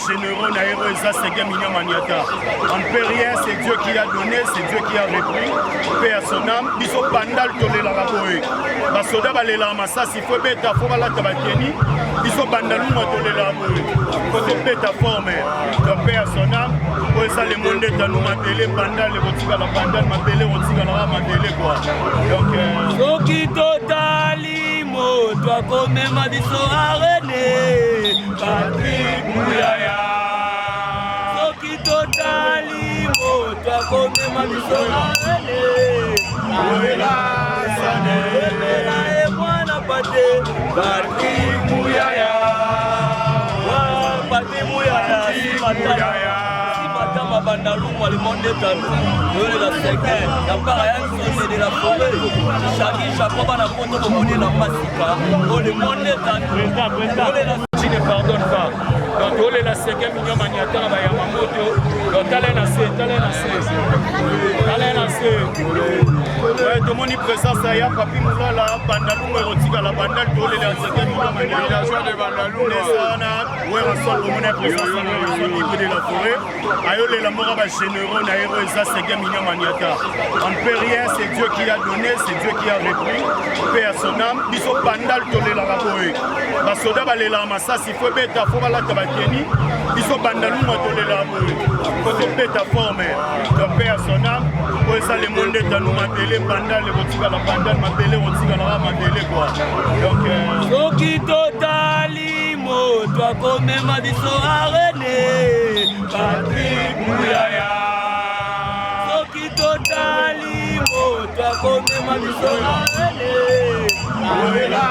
généraux, on ne peut rien, c'est Dieu qui a donné, c'est Dieu qui a repris. Paix à son âme. Ils sont bandal tolé la raboé. Basoda balela massa, si faut bêta, faut la tabateni. Ils sont bandalou tolé la raboé. Côté bêta forme. Donc paix à son âme. Pour ça, le monde est à nous matélé, bandal, les boutiques à la bandal, matélé, boutiques à la matélé, quoi. Donc, Soki totali mo, toi comme ma biso arene. Patrick Mouyaya. Soki totali mo, toi comme ma biso arene. Mouyala, sane, Mouyala et moi n'a pas de Patrick Mouyaya. Patrick Mouyaya, si Mouyaya. Bandalou, le monde est à nous. La second, la parayane de la forêt. Chaque chapeau va la photo pour la massacre. Le monde est à nous. Tu ne pardonnes pas. Donc, on est la seconde million maniata à Yamamoto. Donc, talent à C, talent à C. Talent à C. Ouais, tout le monde est présent, ça y a papi moula là, bandalou, érotique à la bandale, tout les secondes million maniata. De bandalou, les sana, ouais, ensemble, on est présent, ça y de la forêt. Aïe, la mort à généraux, naïro, et ça, c'est million maniata. On ne peut rien, c'est Dieu qui a donné, c'est Dieu qui a repris. Paix à son âme, ils sont bandal, tout les la raboé. Basoda, balela massa, si faut bêta, faut la tabateni. Ils sont bandalou, tout les la raboé. Côté bêta forme, donc paix à son âme. Pour ça, le monde est à nous matélé, bandal, les boutiques à la bandal, matélé, boutiques à la matélé, quoi. Donc, Soki totali mo, toi comme ma biso arene. Patrick Mouyaya. Soki totali mo, toi comme ma biso arene. Mouyala,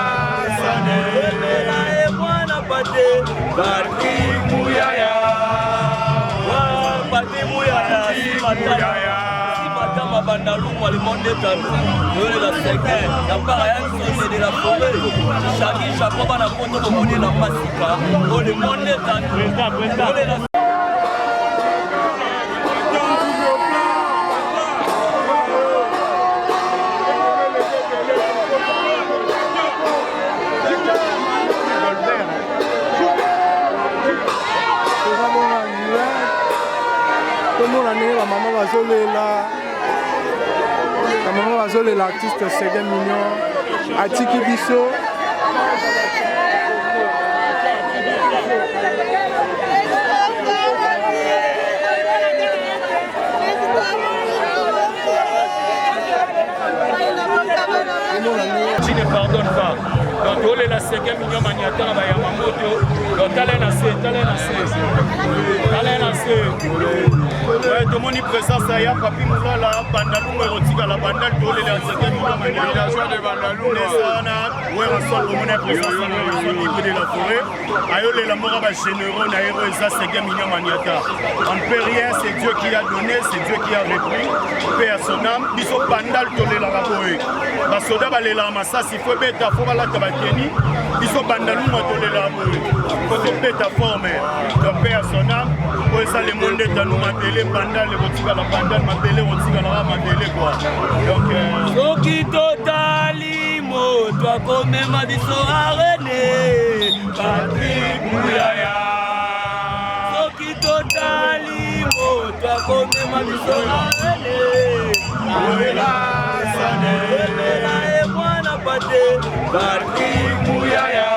sane, Mouyala et moi n'a pas de Patrick Mouyaya. Patrick Mouyaya, si Mouyaya. Bandalou, le monde est à nous. La second, la parayane de la forêt. Chaque chapeau va la photo pour la massacre. Le monde est à nous. Maman va jouer l'artiste Second Million à Tiki Bisso. Tu ne pardonnes pas. Donc, on est la seconde million maniata à Yamamoto. Donc, talent à C, talent à C. Talent à C. Ouais, tout le monde est présent, ça y a papi moula là, bandalou, érotique à la bandale, tout les secondes million maniata. De bandalou, les sana, ouais, ensemble, tout le monde est présent, ça y de la forêt. Aïe, la mort à généraux, naïro, et ça, seconde million maniata. On ne peut rien, c'est Dieu qui a donné, c'est Dieu qui a repris. Paix à son âme, ils sont bandal, tout les la raboé. Basoda balela massa, si faut bêta, faut la tabateni. Ils sont bandalou, tout les la raboé. Côté bêta forme, donc paix à son âme. Pour ça, le monde est à nous matélé, bandal, les boutiques à la bandal, matélé, boutiques à la matélé, quoi. Donc, Soki totali mo, toi comme ma biso arene. Patrick Mouyaya. Soki totali mo, toi komema biso elela mwana pate Pati Muyaya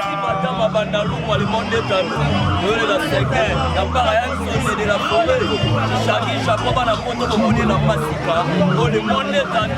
Simatama Bandaluma le monde est à nous la second la parayan sonne de la forêt Chagi Chakoba na poto bomoni na masika le monde est à nous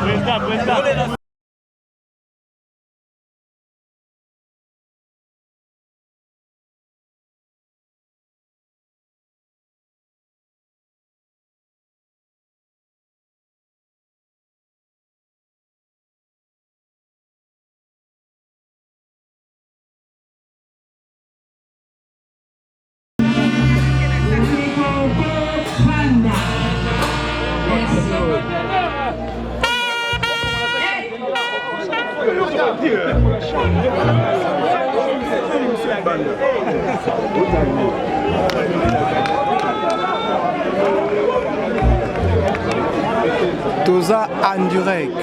Toza en direct.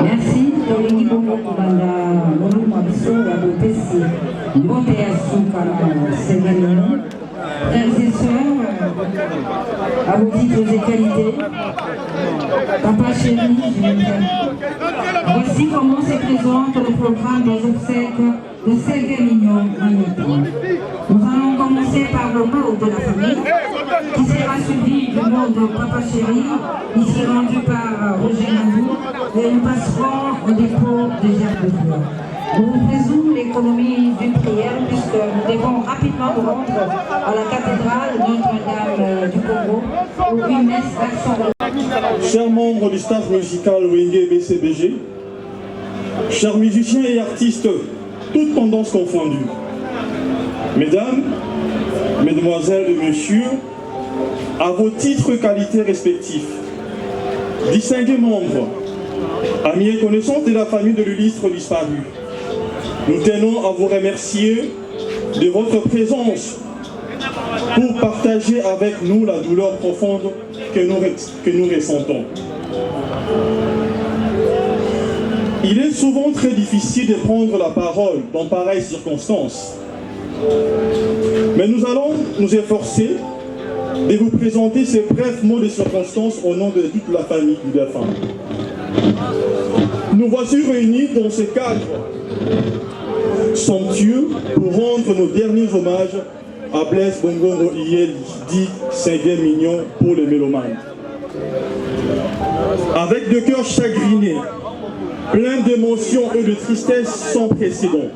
Merci. Tolingi bongo kubanda molu mabiso ya bopesi mbote ya suka na Ségalino. Frères et sœurs, à vos titres et qualités, papa chéri, je m'aime. Voici comment se présente le programme des obsèques de Ségalino Magneto. Nous allons commencer par le mot de la famille, qui sera suivi du mot de papa chéri, ici rendu par Roger Navou, et nous passerons au dépôt de Jacques de Fleur. Nous vous faisons l'économie d'une prière puisque nous devons rapidement nous rendre à la cathédrale Notre-Dame du Congo où une messe d'action. Chers membres du staff musical Wenge BCBG, chers musiciens et artistes, toutes tendances confondues, mesdames, mesdemoiselles et messieurs, à vos titres et qualités respectifs, distingués membres, amis et connaissances de la famille de l'illustre disparu, nous tenons à vous remercier de votre présence pour partager avec nous la douleur profonde que nous ressentons. Il est souvent très difficile de prendre la parole dans pareilles circonstances, mais nous allons nous efforcer de vous présenter ces brefs mots de circonstance au nom de toute la famille du défunt. Nous voici réunis dans ce cadre somptueux pour rendre nos derniers hommages à Blaise Bongongo Iyeli, dit Ségué Mignon pour les mélomanes. Avec de cœurs chagrinés, plein d'émotions et de tristesse sans précédent.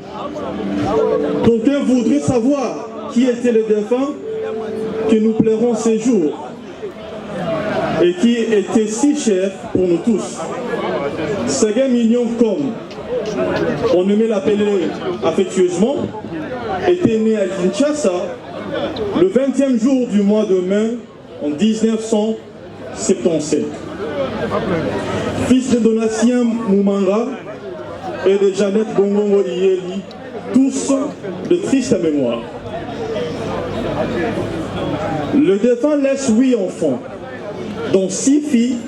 D'aucuns voudraient savoir qui était le défunt que nous pleurons ces jours et qui était si cher pour nous tous. Ségué Mignon, comme on aimait l'appeler affectueusement, était né à Kinshasa le 20e jour du mois de mai en 1977. Fils de Donatien Moumanga et de Jeannette Bongongo Iyeli, tous de triste mémoire. Le défunt laisse 8 enfants, dont 6 filles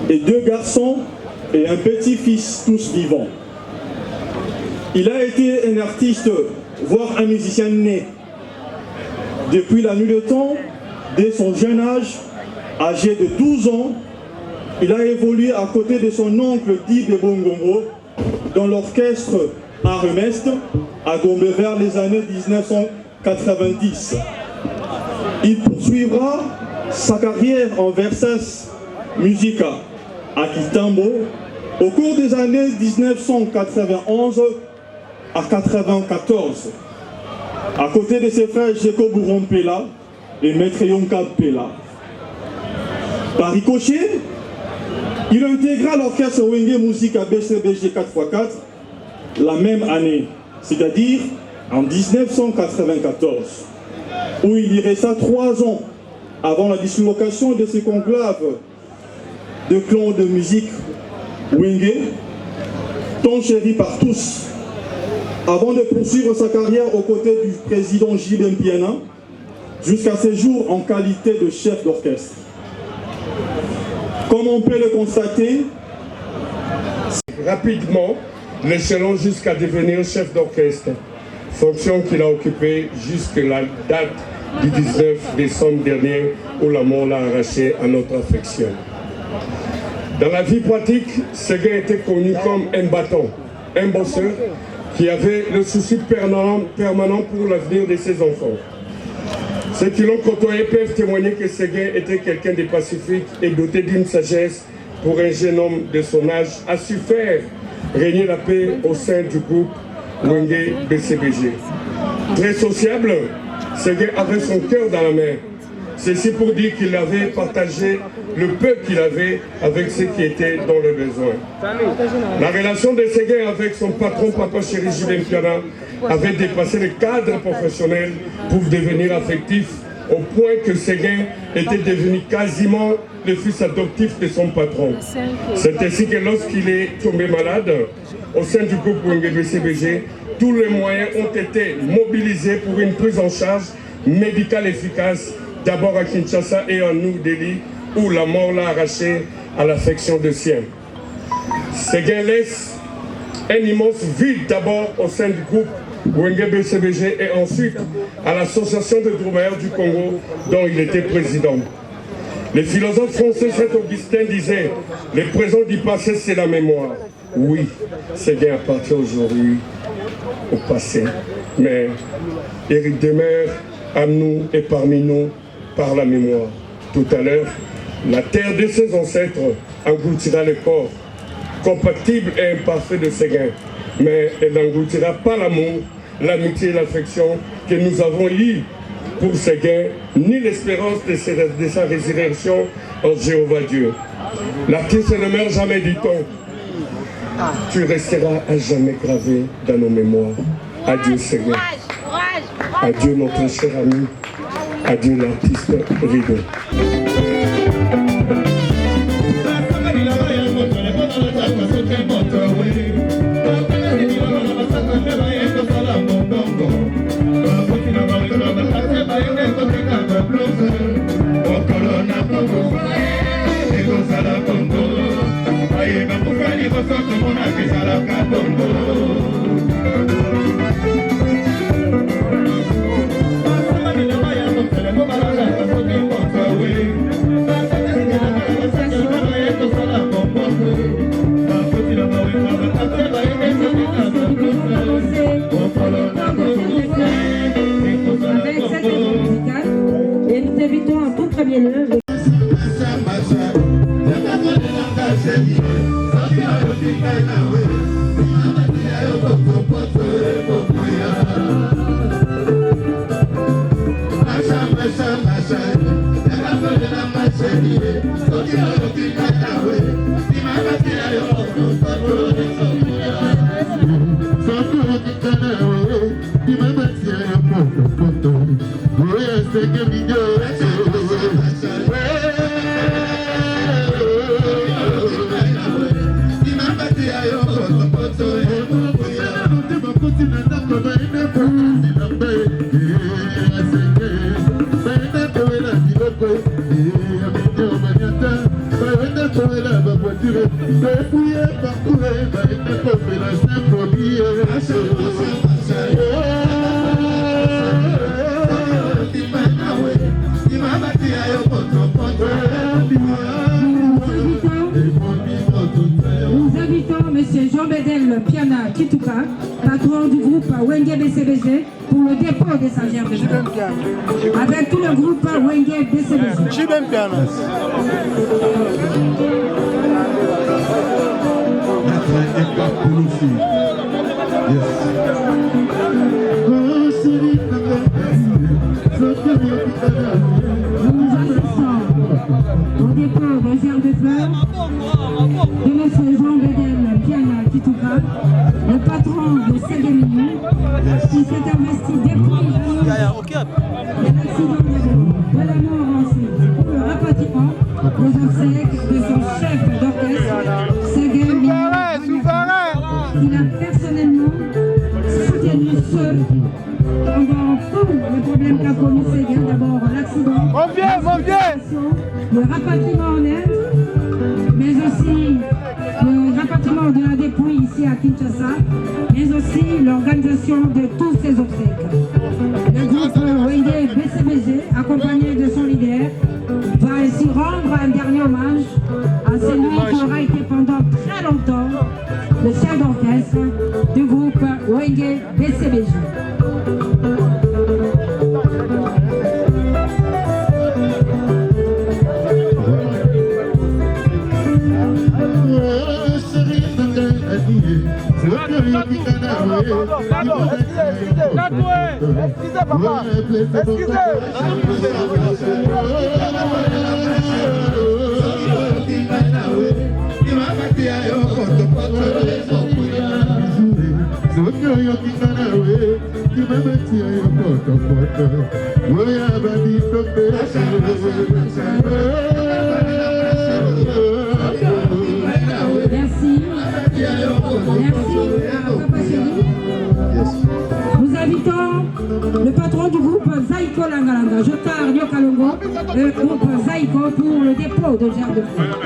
et 2 garçons et un petit-fils, tous vivants. Il a été un artiste, voire un musicien né. Depuis la nuit de temps, dès son jeune âge, âgé de 12 ans, il a évolué à côté de son oncle Dibé Bongongo dans l'orchestre Aremest à Gombe vers les années 1990. Il poursuivra sa carrière en Versace Musica à Kitambo au cours des années 1991 à 1994, à côté de ses frères Jeko Bouron Pela et Maître Yonka Pela. Par ricochet, il intégra l'orchestre Wenge Musica BCBG 4x4 la même année, c'est-à-dire en 1994, où il y resta 3 ans avant la dislocation de ce conclave de clans de musique Wenge, tant chéri par tous, avant de poursuivre sa carrière aux côtés du président Gilles Mpiana, jusqu'à ses jours en qualité de chef d'orchestre. Comme on peut le constater, rapidement, l'échelon jusqu'à devenir chef d'orchestre. fonction qu'il a occupée jusqu'à la date du 19 décembre dernier où la mort l'a arraché à notre affection. Dans la vie pratique, Séguin était connu comme un battant, un bosseur qui avait le souci permanent pour l'avenir de ses enfants. Ceux qui l'ont côtoyé peuvent témoigner que Séguin était quelqu'un de pacifique et doté d'une sagesse pour un jeune homme de son âge, a su faire régner la paix au sein du groupe Wenge BCBG. Très sociable, Séguin avait son cœur dans la main. Ceci pour dire qu'il avait partagé le peu qu'il avait avec ceux qui étaient dans le besoin. La relation de Séguin avec son patron, Papa Chéri Julien Piana, avait dépassé le cadre professionnel pour devenir affectif, au point que Séguin était devenu quasiment le fils adoptif de son patron. C'est ainsi que lorsqu'il est tombé malade, au sein du groupe Wenge BCBG, tous les moyens ont été mobilisés pour une prise en charge médicale efficace, d'abord à Kinshasa et en New Delhi, où la mort l'a arraché à l'affection de sien. Séguin laisse un immense vide d'abord au sein du groupe Wenge BCBG et ensuite à l'association de Droubailleurs du Congo dont il était président. Le philosophe français Saint-Augustin disait « Le présent du passé, c'est la mémoire ». Oui, Séguin appartient aujourd'hui au passé, mais il demeure à nous et parmi nous par la mémoire. Tout à l'heure, la terre de ses ancêtres engloutira le corps, compatible et imparfait de Séguin, mais elle n'engloutira pas l'amour, l'amitié et l'affection que nous avons eus pour Séguin, ni l'espérance de sa résurrection en Jéhovah Dieu. L'artiste ne meurt jamais, dit-on. Tu resteras à jamais gravé dans nos mémoires. Adieu Séguin. Adieu notre cher ami. Adieu l'artiste Rideau. Avec cette équipe musicale, et nous invitons en tout premier lieu Nous invitons M. Jean-Bédel Piana Kitouka, patron du groupe Wenge BCBG, pour le dépôt des stagiaires de jeu. Avec tout le groupe Wenge BCBG. Nous assistons au dépôt des airs de fleurs de M. Jean-Bédel Piana Kitouka, le patron de Séguin, qui s'est investi depuis l'accident de la mort ensuite pour le rapatriement aux obsèques de son chef d'orchestre, Séguin, qu'il a personnellement soutenu seul pendant tous les problèmes qu'a connu Séguin. D'abord l'accident, le rapatriement en Inde, mais aussi le rapatriement l'organisation de la dépouille ici à Kinshasa, mais aussi l'organisation de tous ces obsèques. Le groupe Wenge BCBG, accompagné de son leader, va ainsi rendre un dernier hommage à celui qui aura été pendant très longtemps le chef d'orchestre du groupe Wenge BCBG. Excusez papa. Excusez. Nous invitons le patron du groupe Zaiko Langalanga, Jotar Nyokalongo, le groupe Zaiko pour le dépôt de gerbe de fleurs.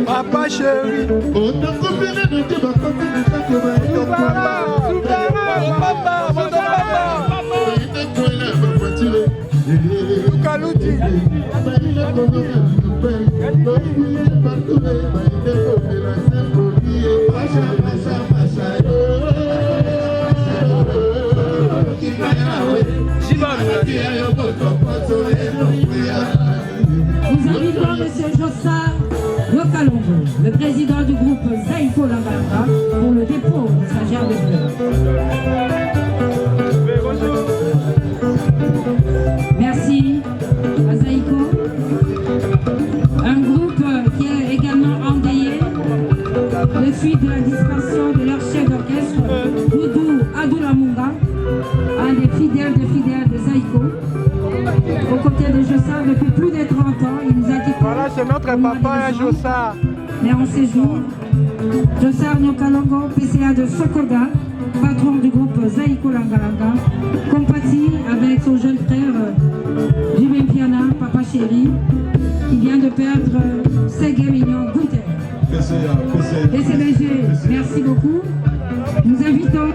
Papa chéri. Lukaluti. Nous invitons M. Jossar Nyokalongo, le président du groupe Zaiko Langalanga, pour le dépôt de sa gerbe de fleurs. Merci à Zaiko, un groupe qui est également endeuillé de suite de la disparition de leur chef d'orchestre, Doudou Adoulamunga, un des fidèles de Zaiko. Aux côtés de Jossar depuis plus de 30 ans, il nous a quittés. Voilà, c'est notre papa, Jossar. Mais en ces jours, Jossar Nyokalongo, PCA de Sokoga, patron du groupe Zaiko Langalanga, compatit avec son jeune frère Jimé Piana, papa chéri, qui vient de perdre Ségué Mignon Gouter. DCBG, merci beaucoup. Nous invitons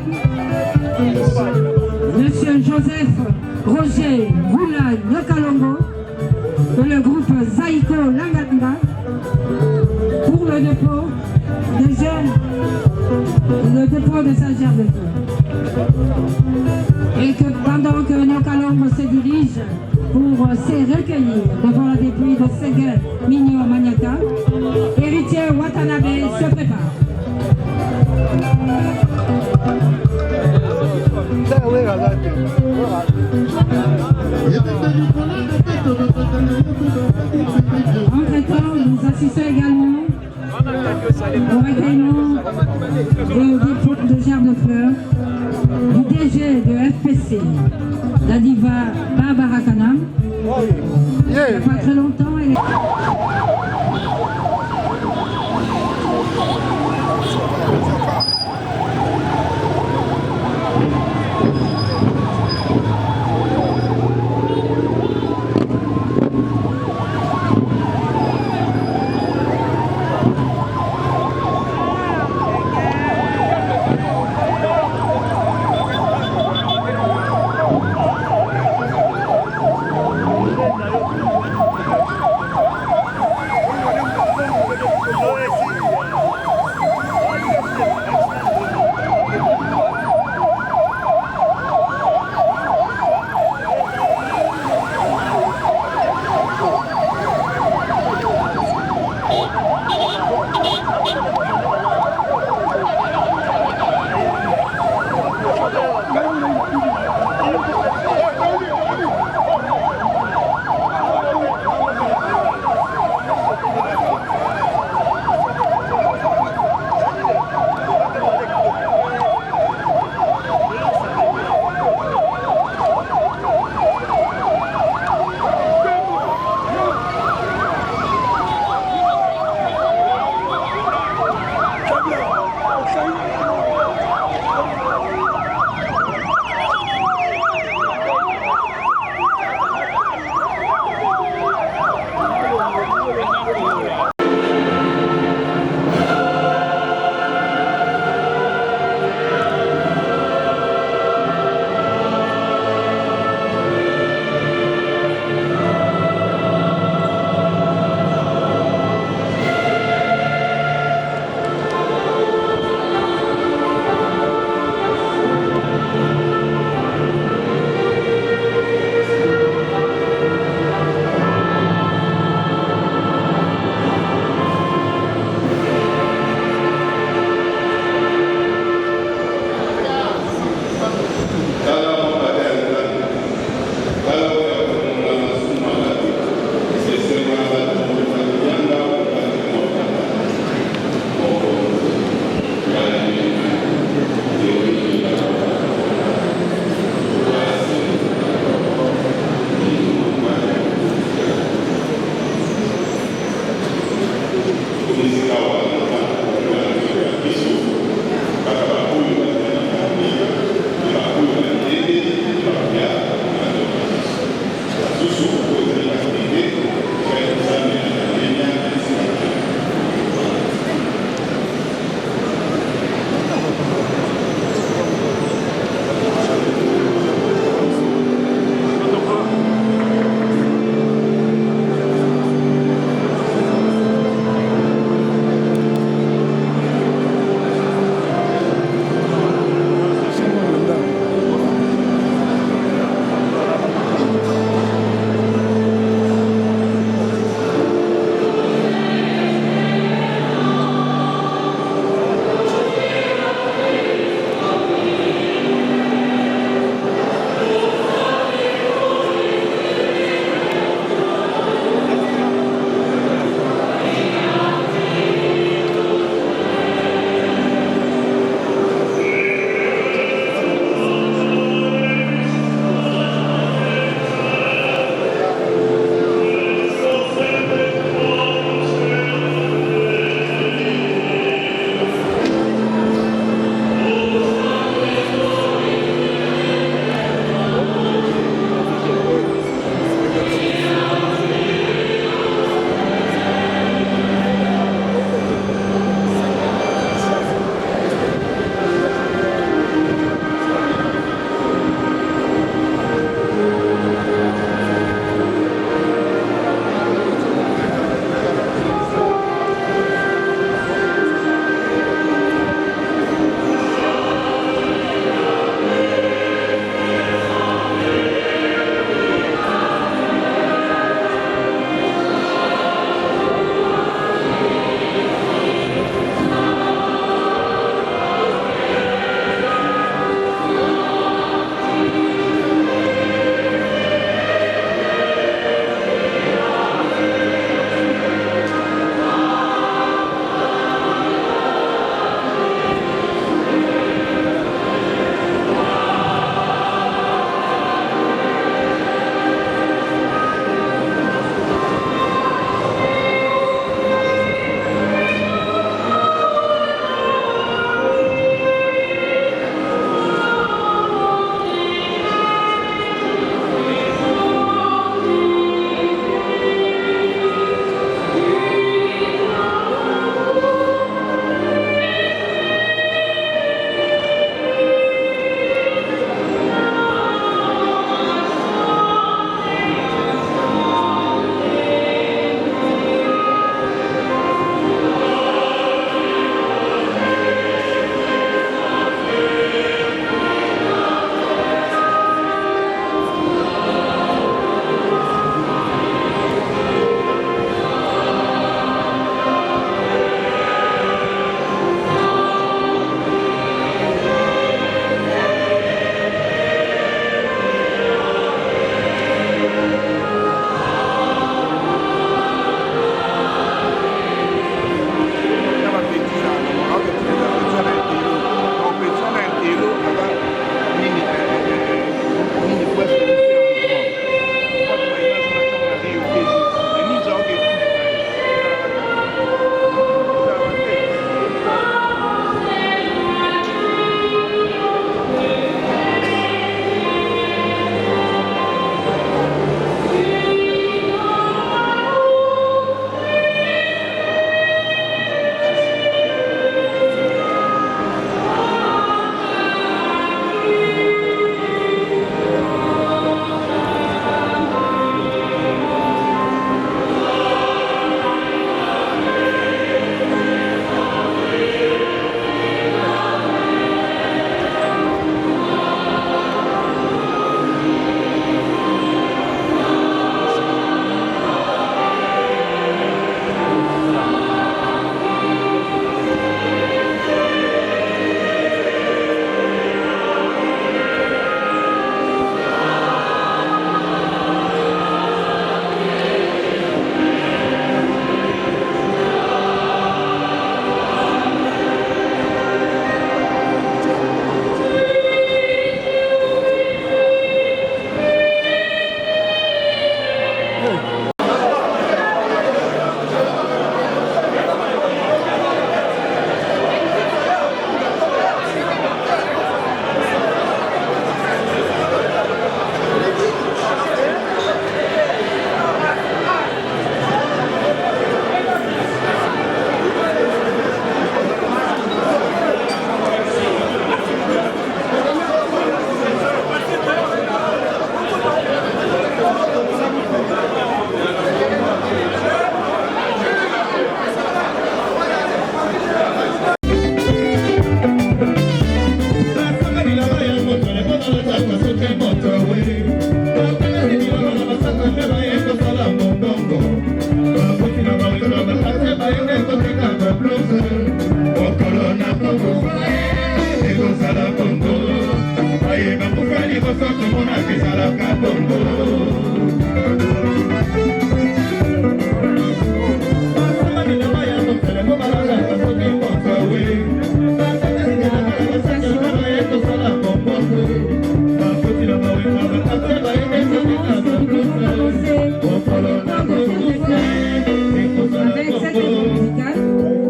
Monsieur Joseph Roger Voula Nyokalongo de le groupe Zaiko Langalanga pour le dépôt de sa gerbe de fleurs. Et que pendant que Nyokalongo se dirige pour se recueillir devant la dépouille de Ségué Mignon Maniata, héritier Watanabe se prépare. Entre-temps, nous assistons également au recueillement de gerbes de fleurs du DG de FPC, la diva Barbara Kanam. Il n'y a pas très longtemps, elle est...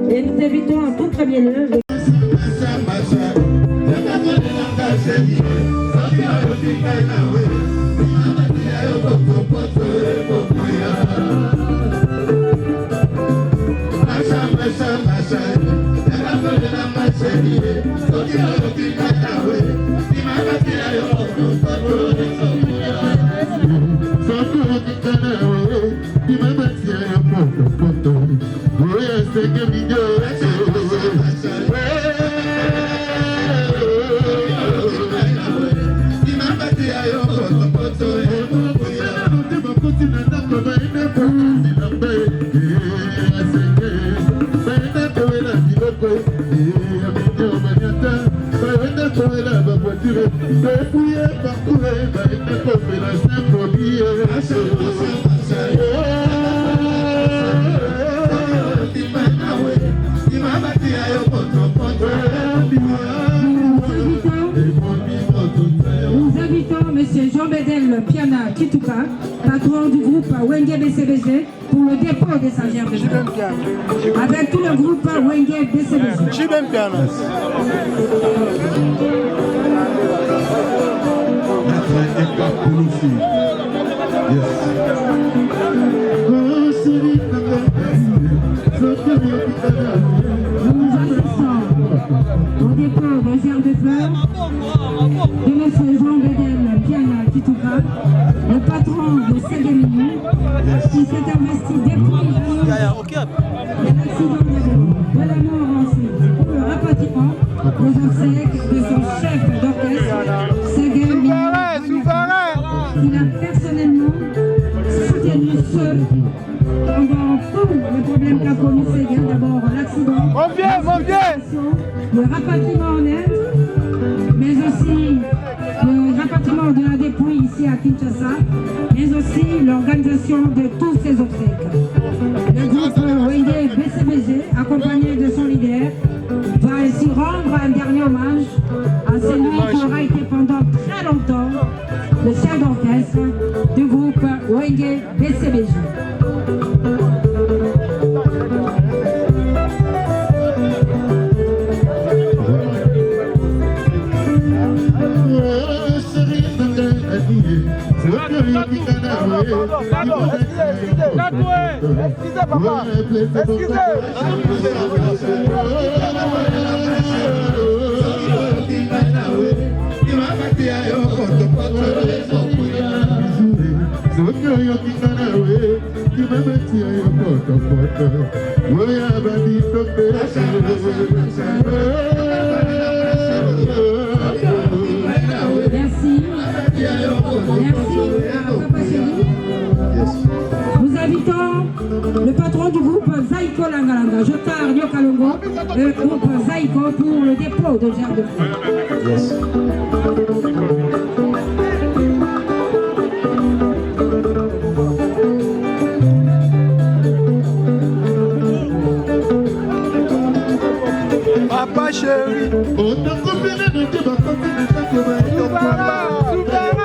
Et nous invitons en tout premier lieu Nous invitons M. Jean-Bédel Piana Kitouka, patron du groupe Wenge BCBG, pour le dépôt des stagiaires de jeu. Avec tout le groupe Wenge BCBG. Nous adressons au dépôt des germes de fleurs de M. Jean-Bédel Piana Kitouka, le patron de Séguémini, qui s'est investi depuis l'accident de la mort ensuite, pour le rapatriement aux obsèques de son chef d'orchestre, Séguémini, qu'il a personnellement soutenu seul pendant tous les problèmes qu'a connu Ségué. D'abord l'accident, le rapatriement en Inde, mais aussi le rapatriement de la dépouille ici à Kinshasa, mais aussi l'organisation de tous ces obsèques. Le groupe Wenge BCBG, accompagné de son leader, va ainsi rendre un dernier hommage à celui qui aura été pendant très longtemps le chef d'orchestre du groupe Wenge BCBG. Excusez papa. Excusez. Merci. Nous invitons le patron du groupe Zaïko Langalanga, Jotar Nyokalongo, le groupe Zaïko pour le dépôt de germes de fleurs. Papa chéri, On a coupé les deux,